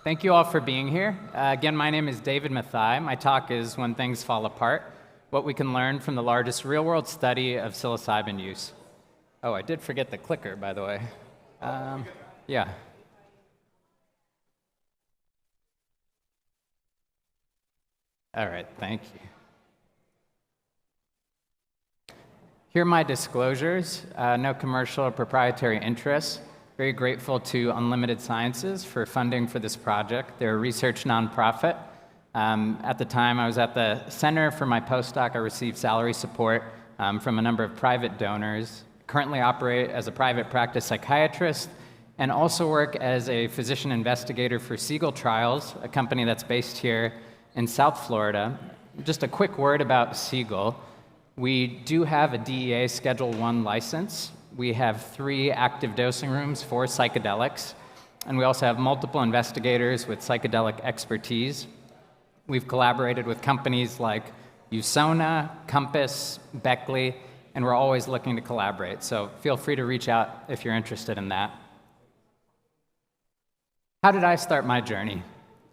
Thank you all for being here. Again, my name is David Mathai. My talk is When Things Fall Apart, what we can learn from the largest real-world study of psilocybin use. Oh, I did forget the clicker, by the way. Yeah. All right, thank you. Here are my disclosures. No commercial or proprietary interests. Very grateful to Unlimited Sciences for funding for this project. They're a research nonprofit. At the time I was at the center for my postdoc, I received salary support from a number of private donors. Currently operate as a private practice psychiatrist and also work as a physician investigator for Siegel Trials, a company that's based here in South Florida. Just a quick word about Siegel. We do have a DEA Schedule I license. We have 3 active dosing rooms for psychedelics, and we also have multiple investigators with psychedelic expertise. We've collaborated with companies like Usona, Compass, Beckley, and we're always looking to collaborate, so feel free to reach out if you're interested in that. How did I start my journey?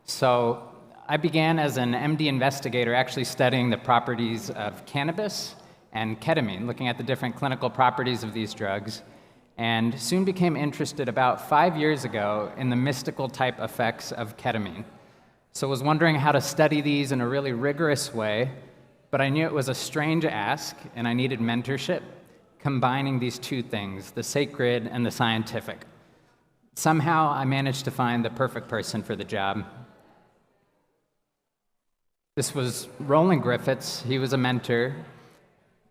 So I began as an MD investigator actually studying the properties of cannabis and ketamine, looking at the different clinical properties of these drugs, and soon became interested about 5 years ago in the mystical type effects of ketamine. So I was wondering how to study these in a really rigorous way, but I knew it was a strange ask and I needed mentorship, combining these two things, the sacred and the scientific. Somehow I managed to find the perfect person for the job. This was Roland Griffiths. He was a mentor.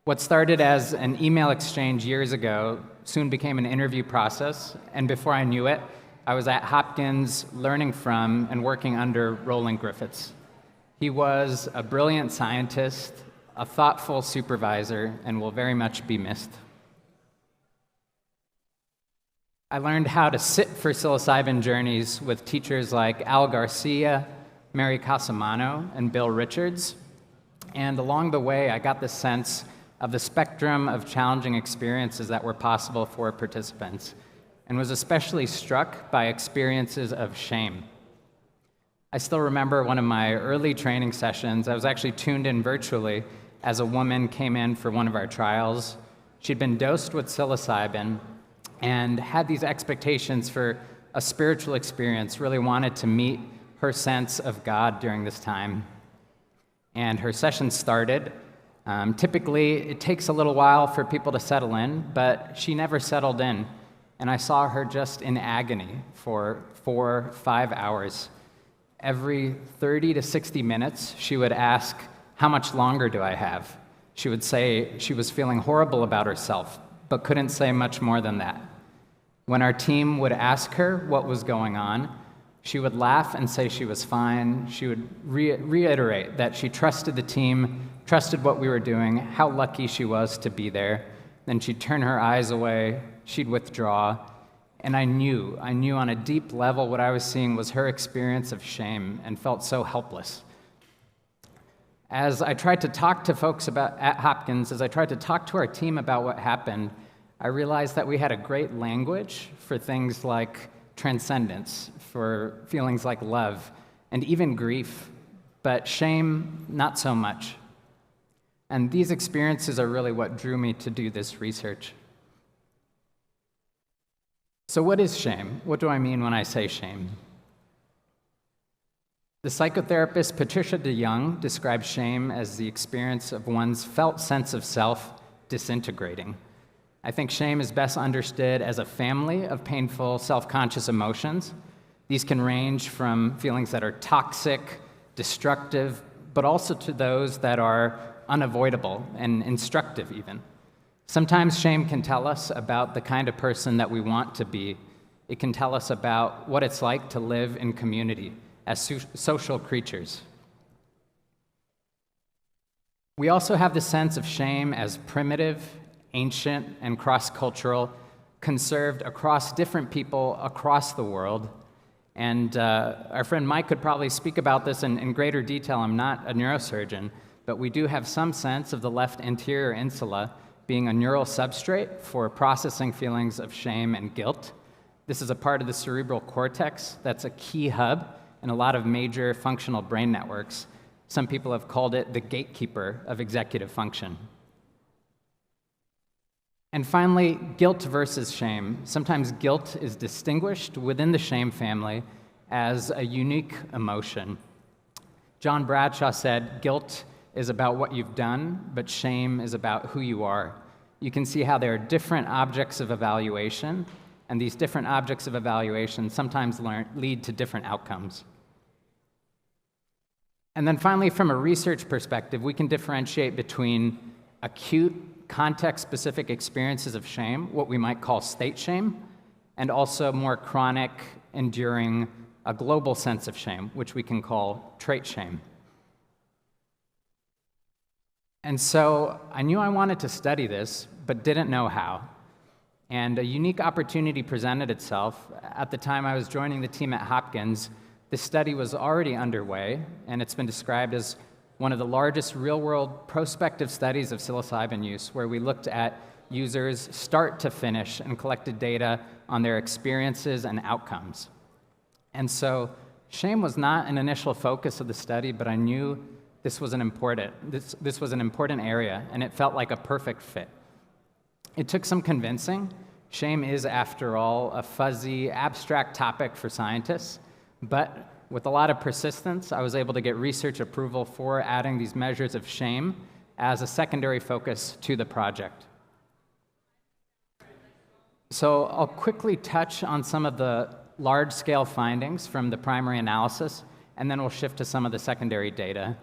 What started as an email exchange years ago soon became an interview process, and before I knew it, I was at Hopkins learning from and working under Roland Griffiths. He was a brilliant scientist, a thoughtful supervisor, and will very much be missed. I learned how to sit for psilocybin journeys with teachers like Al Garcia, Mary Casamano, and Bill Richards, and along the way, I got the sense of the spectrum of challenging experiences that were possible for participants, and was especially struck by experiences of shame. I still remember one of my early training sessions. I was actually tuned in virtually as a woman came in for one of our trials. She'd been dosed with psilocybin and had these expectations for a spiritual experience, really wanted to meet her sense of God during this time. And her session started. Typically, it takes a little while for people to settle in, but she never settled in. And I saw her just in agony for 4, 5 hours. Every 30 to 60 minutes, she would ask, "How much longer do I have?" She would say she was feeling horrible about herself, but couldn't say much more than that. When our team would ask her what was going on, she would laugh and say she was fine. She would reiterate that she trusted the team, trusted what we were doing, how lucky she was to be there. Then she'd turn her eyes away, she'd withdraw, and I knew on a deep level what I was seeing was her experience of shame and felt so helpless. As I tried to talk to folks at Hopkins, as I tried to talk to our team about what happened, I realized that we had a great language for things like transcendence, for feelings like love, and even grief, but shame, not so much. And these experiences are really what drew me to do this research. So what is shame? What do I mean when I say shame? The psychotherapist Patricia DeYoung describes shame as the experience of one's felt sense of self disintegrating. I think shame is best understood as a family of painful, self-conscious emotions. These can range from feelings that are toxic, destructive, but also to those that are unavoidable and instructive even. Sometimes shame can tell us about the kind of person that we want to be. It can tell us about what it's like to live in community as social creatures. We also have the sense of shame as primitive, ancient, and cross-cultural, conserved across different people across the world. And our friend Mike could probably speak about this in greater detail. I'm not a neurosurgeon, but we do have some sense of the left anterior insula being a neural substrate for processing feelings of shame and guilt. This is a part of the cerebral cortex that's a key hub in a lot of major functional brain networks. Some people have called it the gatekeeper of executive function. And finally, guilt versus shame. Sometimes guilt is distinguished within the shame family as a unique emotion. John Bradshaw said, "Guilt is about what you've done, but shame is about who you are." You can see how there are different objects of evaluation, and these different objects of evaluation sometimes lead to different outcomes. And then finally, from a research perspective, we can differentiate between acute, context-specific experiences of shame, what we might call state shame, and also more chronic, enduring, a global sense of shame, which we can call trait shame. And so I knew I wanted to study this, but didn't know how. And a unique opportunity presented itself. At the time I was joining the team at Hopkins, this study was already underway, and it's been described as one of the largest real-world prospective studies of psilocybin use, where we looked at users start to finish and collected data on their experiences and outcomes. And so shame was not an initial focus of the study, but I knew this was an important area, and it felt like a perfect fit. It took some convincing. Shame is, after all, a fuzzy, abstract topic for scientists, but with a lot of persistence, I was able to get research approval for adding these measures of shame as a secondary focus to the project. So I'll quickly touch on some of the large-scale findings from the primary analysis, and then we'll shift to some of the secondary data.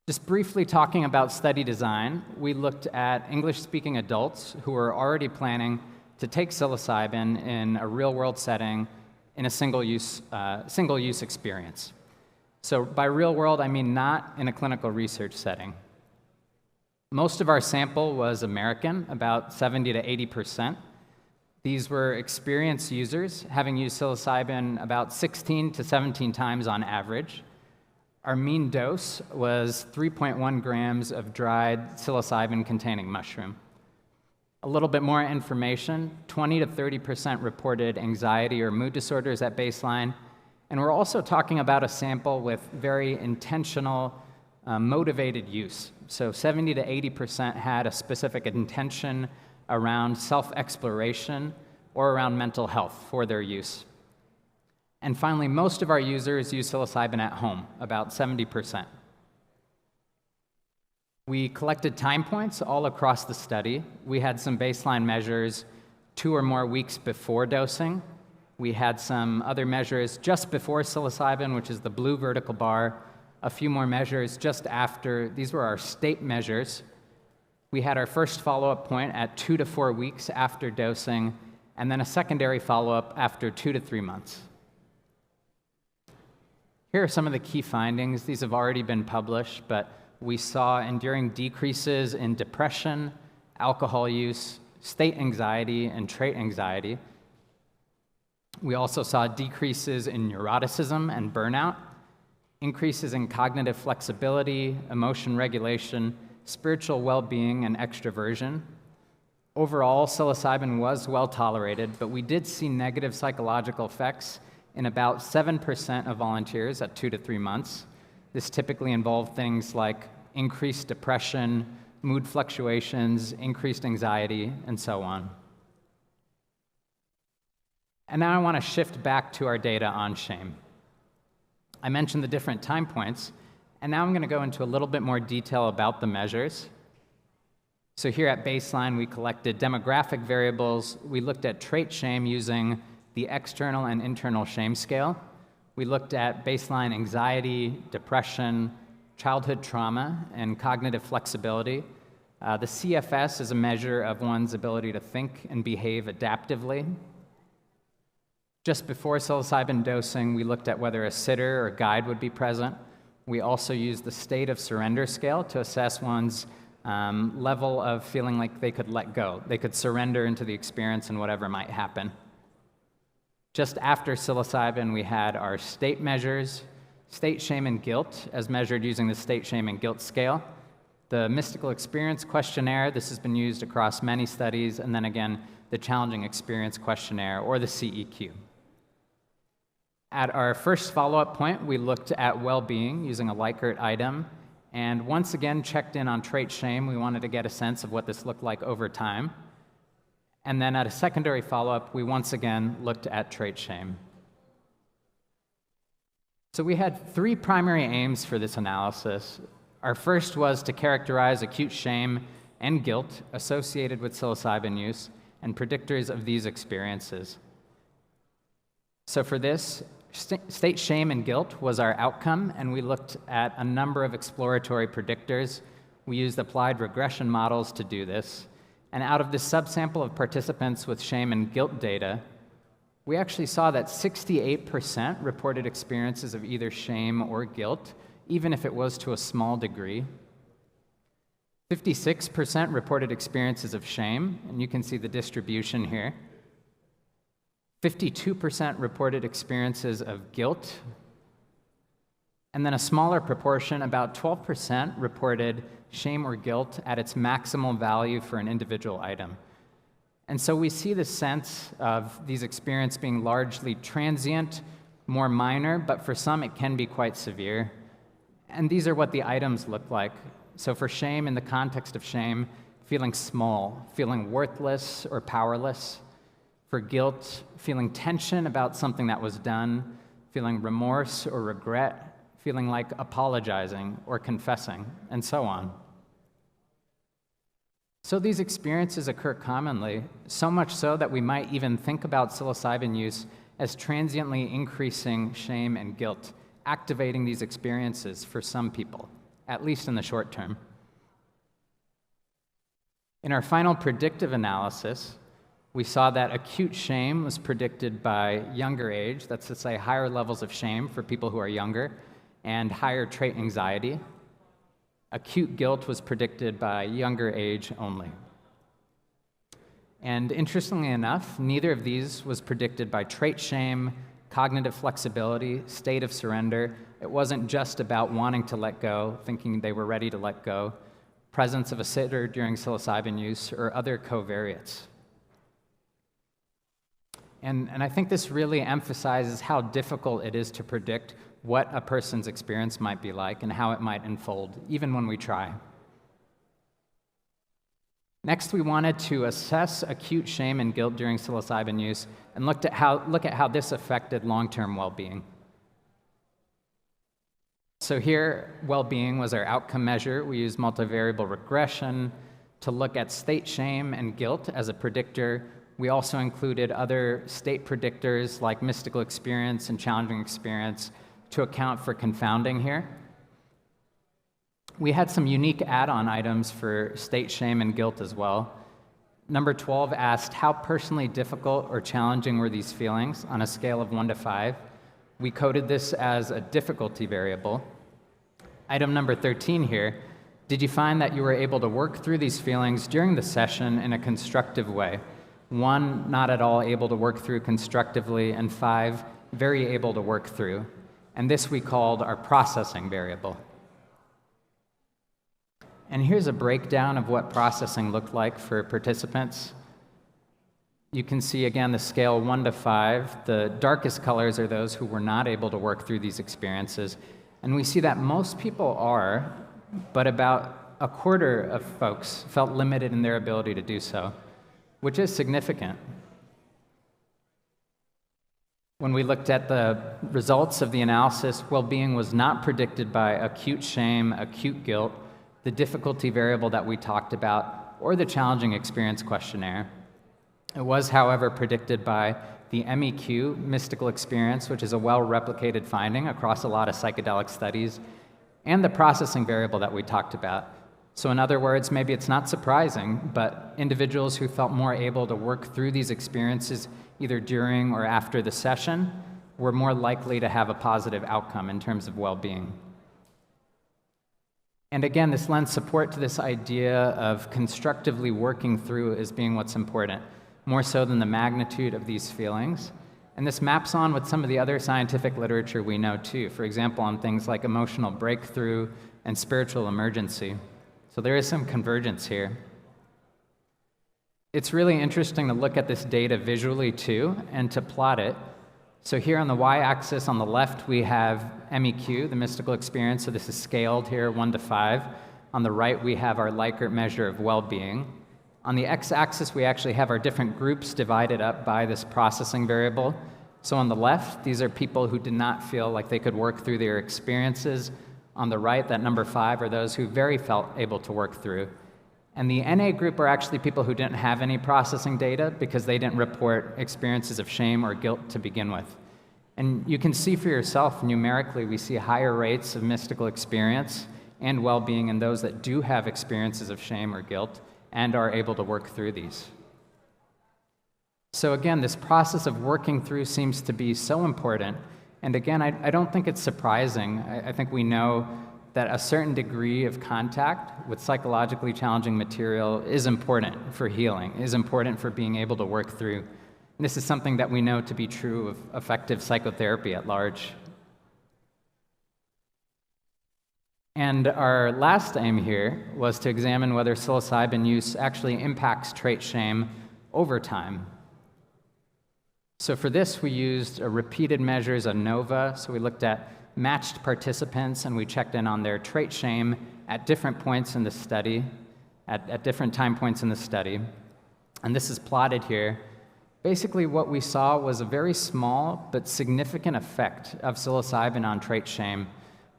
Just briefly talking about study design, we looked at English-speaking adults who were already planning to take psilocybin in a real-world setting in a single-use experience. So by real-world, I mean not in a clinical research setting. Most of our sample was American, about 70 to 80%. These were experienced users, having used psilocybin about 16 to 17 times on average. Our mean dose was 3.1 grams of dried psilocybin-containing mushroom. A little bit more information, 20 to 30% reported anxiety or mood disorders at baseline, and we're also talking about a sample with very intentional, motivated use. So 70 to 80% had a specific intention around self-exploration or around mental health for their use. And finally, most of our users use psilocybin at home, about 70%. We collected time points all across the study. We had some baseline measures 2 or more weeks before dosing. We had some other measures just before psilocybin, which is the blue vertical bar, a few more measures just after. These were our state measures. We had our first follow-up point at 2 to 4 weeks after dosing, and then a secondary follow-up after 2 to 3 months. Here are some of the key findings. These have already been published, but we saw enduring decreases in depression, alcohol use, state anxiety, and trait anxiety. We also saw decreases in neuroticism and burnout, increases in cognitive flexibility, emotion regulation, spiritual well-being, and extroversion. Overall, psilocybin was well tolerated, but we did see negative psychological effects in about 7% of volunteers at 2 to 3 months. This typically involved things like increased depression, mood fluctuations, increased anxiety, and so on. And now I want to shift back to our data on shame. I mentioned the different time points, and now I'm going to go into a little bit more detail about the measures. So here at baseline, we collected demographic variables. We looked at trait shame using the external and internal shame scale. We looked at baseline anxiety, depression, childhood trauma, and cognitive flexibility. The CFS is a measure of one's ability to think and behave adaptively. Just before psilocybin dosing, we looked at whether a sitter or guide would be present. We also used the state of surrender scale to assess one's level of feeling like they could let go. They could surrender into the experience and whatever might happen. Just after psilocybin, we had our state measures, state shame and guilt, as measured using the state shame and guilt scale. The mystical experience questionnaire, this has been used across many studies, and then again, the challenging experience questionnaire, or the CEQ. At our first follow-up point, we looked at well-being using a Likert item, and once again checked in on trait shame. We wanted to get a sense of what this looked like over time. And then at a secondary follow-up, we once again looked at trait shame. So we had three primary aims for this analysis. Our first was to characterize acute shame and guilt associated with psilocybin use and predictors of these experiences. So for this, state shame and guilt was our outcome, and we looked at a number of exploratory predictors. We used applied regression models to do this. And out of this subsample of participants with shame and guilt data, we actually saw that 68% reported experiences of either shame or guilt, even if it was to a small degree. 56% reported experiences of shame, and you can see the distribution here. 52% reported experiences of guilt, and then a smaller proportion, about 12%, reported shame or guilt at its maximal value for an individual item. And so we see the sense of these experiences being largely transient, more minor, but for some it can be quite severe. And these are what the items look like. So for shame, in the context of shame, feeling small, feeling worthless or powerless. For guilt, feeling tension about something that was done, feeling remorse or regret, feeling like apologizing or confessing, and so on. So these experiences occur commonly, so much so that we might even think about psilocybin use as transiently increasing shame and guilt, activating these experiences for some people, at least in the short term. In our final predictive analysis, we saw that acute shame was predicted by younger age, that's to say higher levels of shame for people who are younger, and higher trait anxiety. Acute guilt was predicted by younger age only. And interestingly enough, neither of these was predicted by trait shame, cognitive flexibility, state of surrender. It wasn't just about wanting to let go, thinking they were ready to let go, presence of a sitter during psilocybin use, or other covariates. And I think this really emphasizes how difficult it is to predict what a person's experience might be like and how it might unfold, even when we try. Next, we wanted to assess acute shame and guilt during psilocybin use and look at how this affected long-term well-being. So here, well-being was our outcome measure. We used multivariable regression to look at state shame and guilt as a predictor. We also included other state predictors like mystical experience and challenging experience to account for confounding here. We had some unique add-on items for state shame and guilt as well. Number 12 asked, how personally difficult or challenging were these feelings on a scale of 1 to 5? We coded this as a difficulty variable. Item number 13 here, did you find that you were able to work through these feelings during the session in a constructive way? 1, not at all able to work through constructively, and 5, very able to work through. And this we called our processing variable. And here's a breakdown of what processing looked like for participants. You can see again the scale 1 to 5. The darkest colors are those who were not able to work through these experiences. And we see that most people are, but about a quarter of folks felt limited in their ability to do so, which is significant. When we looked at the results of the analysis, well-being was not predicted by acute shame, acute guilt, the difficulty variable that we talked about, or the challenging experience questionnaire. It was, however, predicted by the MEQ, mystical experience, which is a well-replicated finding across a lot of psychedelic studies, and the processing variable that we talked about. So in other words, maybe it's not surprising, but individuals who felt more able to work through these experiences either during or after the session were more likely to have a positive outcome in terms of well-being. And again, this lends support to this idea of constructively working through as being what's important, more so than the magnitude of these feelings. And this maps on with some of the other scientific literature we know too, for example, on things like emotional breakthrough and spiritual emergency. So there is some convergence here. It's really interesting to look at this data visually too, and to plot it. So here on the y-axis on the left, we have MEQ, the mystical experience. So this is scaled here, 1 to 5. On the right, we have our Likert measure of well-being. On the x-axis, we actually have our different groups divided up by this processing variable. So on the left, these are people who did not feel like they could work through their experiences. On the right, that number 5 are those who very felt able to work through. And the NA group are actually people who didn't have any processing data because they didn't report experiences of shame or guilt to begin with. And you can see for yourself, numerically, we see higher rates of mystical experience and well-being in those that do have experiences of shame or guilt and are able to work through these. So again, this process of working through seems to be so important. And again, I don't think it's surprising. I think we know that a certain degree of contact with psychologically challenging material is important for healing, is important for being able to work through. And this is something that we know to be true of effective psychotherapy at large. And our last aim here was to examine whether psilocybin use actually impacts trait shame over time. So for this, we used repeated measures, ANOVA. So we looked at matched participants, and we checked in on their trait shame at different points in the study, at different time points in the study. And this is plotted here. Basically, what we saw was a very small but significant effect of psilocybin on trait shame,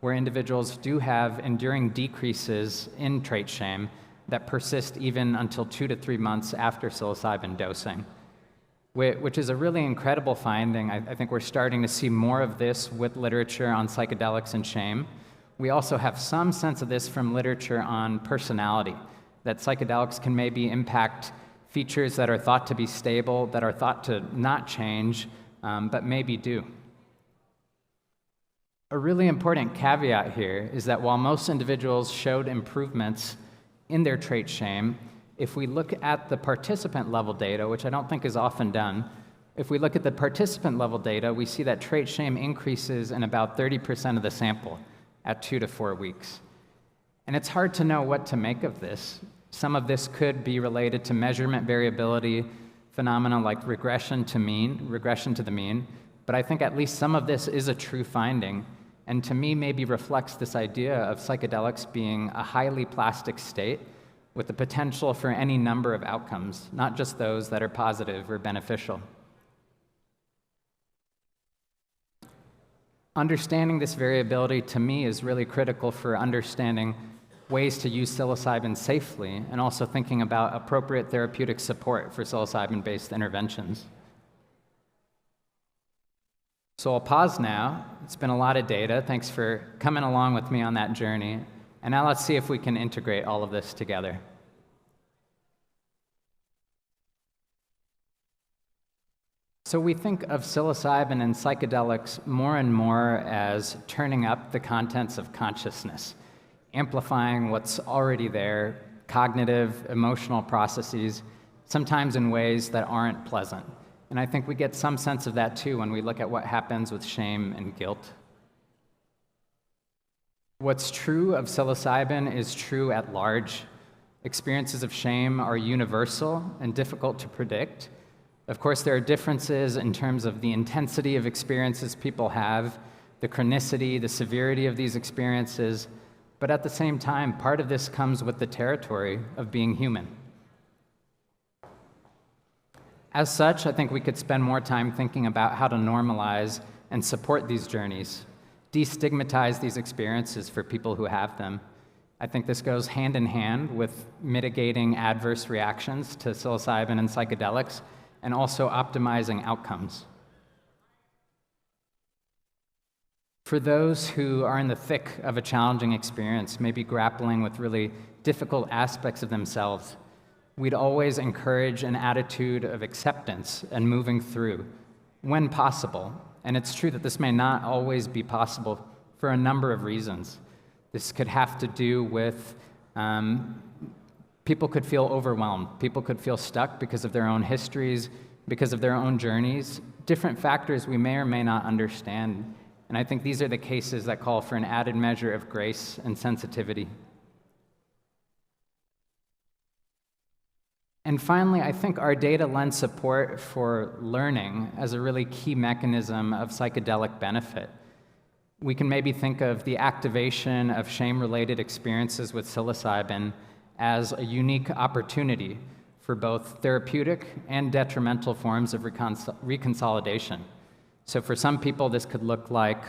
where individuals do have enduring decreases in trait shame that persist even until 2 to 3 months after psilocybin dosing, which is a really incredible finding. I think we're starting to see more of this with literature on psychedelics and shame. We also have some sense of this from literature on personality, that psychedelics can maybe impact features that are thought to be stable, that are thought to not change, but maybe do. A really important caveat here is that while most individuals showed improvements in their trait shame, if we look at the participant level data, which I don't think is often done, if we look at the participant level data, we see that trait shame increases in about 30% of the sample at 2 to 4 weeks. And it's hard to know what to make of this. Some of this could be related to measurement variability, phenomena like regression to the mean, but I think at least some of this is a true finding, and to me maybe reflects this idea of psychedelics being a highly plastic state with the potential for any number of outcomes, not just those that are positive or beneficial. Understanding this variability, to me, is really critical for understanding ways to use psilocybin safely and also thinking about appropriate therapeutic support for psilocybin-based interventions. So I'll pause now. It's been a lot of data. Thanks for coming along with me on that journey. And now let's see if we can integrate all of this together. So we think of psilocybin and psychedelics more and more as turning up the contents of consciousness, amplifying what's already there, cognitive, emotional processes, sometimes in ways that aren't pleasant. And I think we get some sense of that too when we look at what happens with shame and guilt. What's true of psilocybin is true at large. Experiences of shame are universal and difficult to predict. Of course, there are differences in terms of the intensity of experiences people have, the chronicity, the severity of these experiences, but at the same time, part of this comes with the territory of being human. As such, I think we could spend more time thinking about how to normalize and support these journeys, destigmatize these experiences for people who have them. I think this goes hand in hand with mitigating adverse reactions to psilocybin and psychedelics, and also optimizing outcomes. For those who are in the thick of a challenging experience, maybe grappling with really difficult aspects of themselves, we'd always encourage an attitude of acceptance and moving through, when possible. And it's true that this may not always be possible for a number of reasons. This could have to do with people could feel overwhelmed. People could feel stuck because of their own histories, because of their own journeys, different factors we may or may not understand. And I think these are the cases that call for an added measure of grace and sensitivity. And finally, I think our data lends support for learning as a really key mechanism of psychedelic benefit. We can maybe think of the activation of shame-related experiences with psilocybin as a unique opportunity for both therapeutic and detrimental forms of reconsolidation. So for some people, this could look like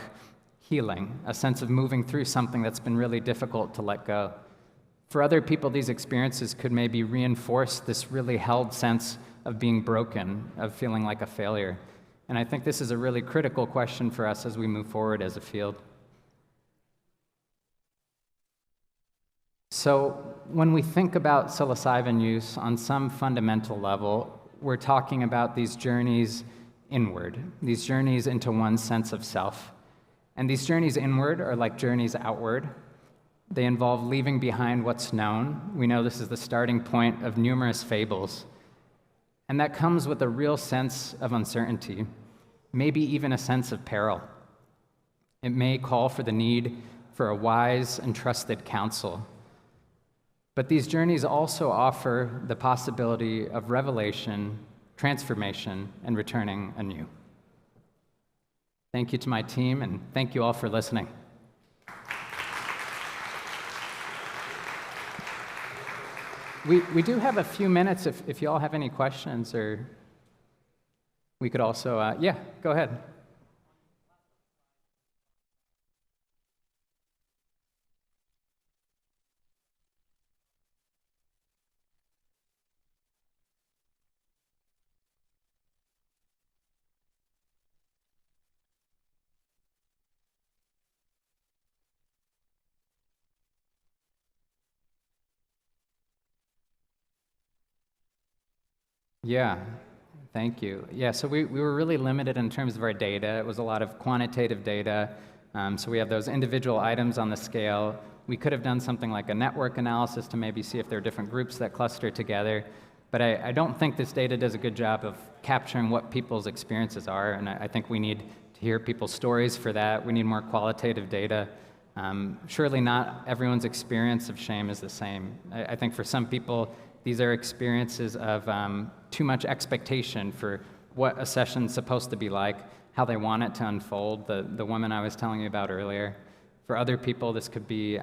healing, a sense of moving through something that's been really difficult to let go. For other people, these experiences could maybe reinforce this really held sense of being broken, of feeling like a failure. And I think this is a really critical question for us as we move forward as a field. So when we think about psilocybin use on some fundamental level, we're talking about these journeys inward, these journeys into one's sense of self. And these journeys inward are like journeys outward. They involve leaving behind what's known. We know this is the starting point of numerous fables. And that comes with a real sense of uncertainty, maybe even a sense of peril. It may call for the need for a wise and trusted counsel. But these journeys also offer the possibility of revelation, transformation, and returning anew. Thank you to my team, and thank you all for listening. We do have a few minutes if you all have any questions, or we could also, yeah, go ahead. Yeah, thank you. Yeah, so we were really limited in terms of our data. It was a lot of quantitative data. So we have those individual items on the scale. We could have done something like a network analysis to maybe see if there are different groups that cluster together. But I don't think this data does a good job of capturing what people's experiences are, and I think we need to hear people's stories for that. We need more qualitative data. Surely not everyone's experience of shame is the same. I think for some people, these are experiences of too much expectation for what a session's supposed to be like, how they want it to unfold, the woman I was telling you about earlier. For other people, this could be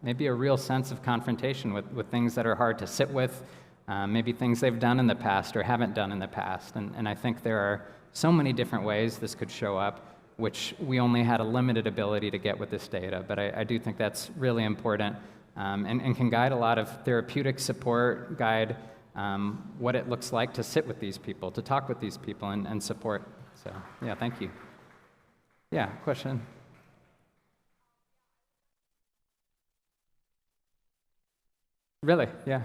maybe a real sense of confrontation with things that are hard to sit with, maybe things they've done in the past or haven't done in the past. And I think there are so many different ways this could show up, which we only had a limited ability to get with this data. But I do think that's really important. And can guide a lot of therapeutic support, guide what it looks like to sit with these people, to talk with these people and support. So, yeah, thank you. Yeah, question? Really? Yeah.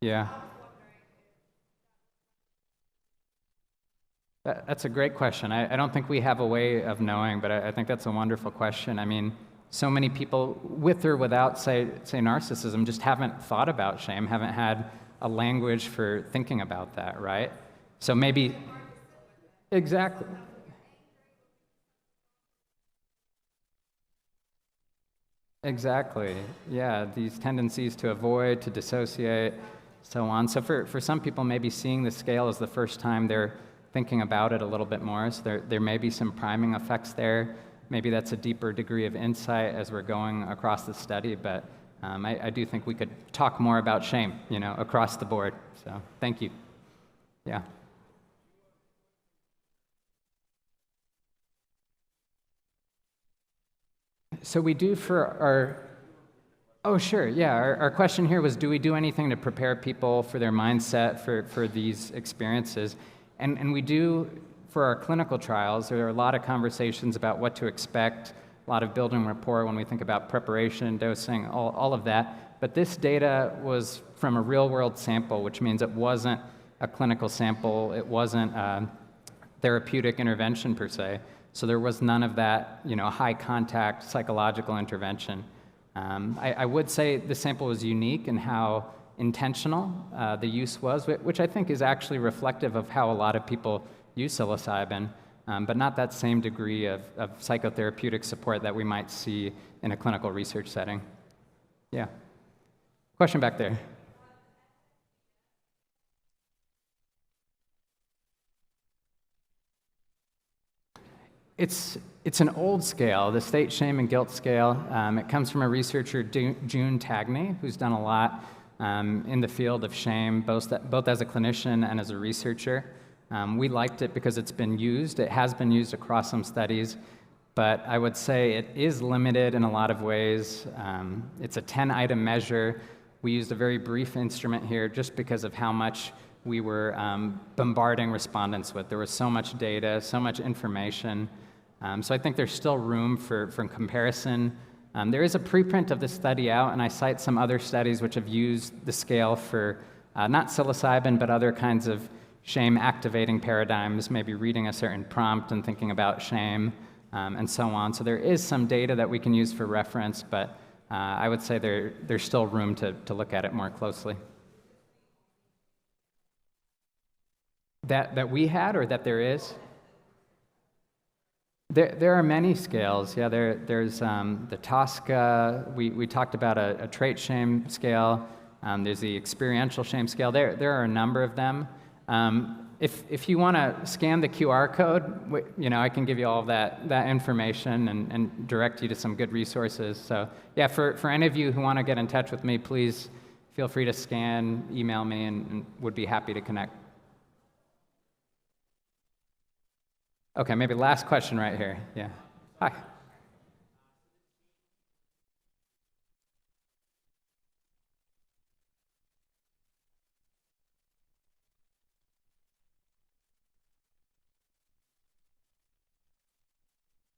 Yeah. That's a great question. I don't think we have a way of knowing, but I think that's a wonderful question. I mean, so many people, with or without, say narcissism, just haven't thought about shame, haven't had a language for thinking about that, right? So maybe, exactly. Exactly. Yeah, these tendencies to avoid, to dissociate, so on. So for some people, maybe seeing the scale is the first time they're thinking about it a little bit more. So there may be some priming effects there. Maybe that's a deeper degree of insight as we're going across the study, but I do think we could talk more about shame, across the board. So thank you. Yeah. So we do for our, oh sure, yeah, our question here was, do we do anything to prepare people for their mindset for these experiences? And we do for our clinical trials. There are a lot of conversations about what to expect, a lot of building rapport when we think about preparation, dosing, all of that. But this data was from a real-world sample, which means it wasn't a clinical sample, it wasn't a therapeutic intervention per se. So there was none of that, high-contact psychological intervention. I would say the sample was unique in how intentional the use was, which I think is actually reflective of how a lot of people use psilocybin, but not that same degree of psychotherapeutic support that we might see in a clinical research setting. Yeah. Question back there. It's an old scale, the state shame and guilt scale. It comes from a researcher, June Tagney, who's done a lot in the field of shame, both as a clinician and as a researcher. We liked it because it's been used. It has been used across some studies, but I would say it is limited in a lot of ways. It's a 10-item measure. We used a very brief instrument here just because of how much we were bombarding respondents with. There was so much data, so much information. So I think there's still room for comparison. There is a preprint of this study out, and I cite some other studies which have used the scale for not psilocybin, but other kinds of shame-activating paradigms, maybe reading a certain prompt and thinking about shame, and so on. So there is some data that we can use for reference, but I would say there's still room to look at it more closely. That we had, or that there is? There are many scales. Yeah, there's the Tosca. We talked about a trait shame scale. There's the experiential shame scale. There are a number of them. If you want to scan the QR code, I can give you all of that information and direct you to some good resources. So yeah, for any of you who want to get in touch with me, please feel free to scan, email me, and would be happy to connect. Okay, maybe last question right here. Yeah. Hi.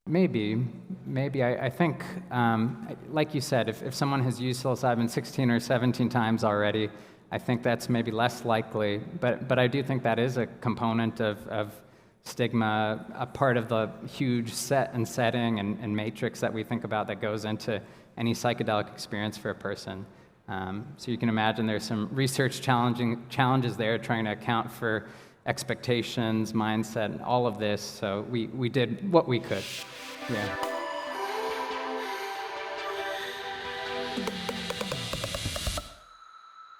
Maybe. I think, like you said, if someone has used psilocybin 16 or 17 times already, I think that's maybe less likely. But I do think that is a component of stigma, a part of the huge set and setting and matrix that we think about that goes into any psychedelic experience for a person. So you can imagine there's some research challenges there trying to account for expectations, mindset, and all of this. So we did what we could. Yeah.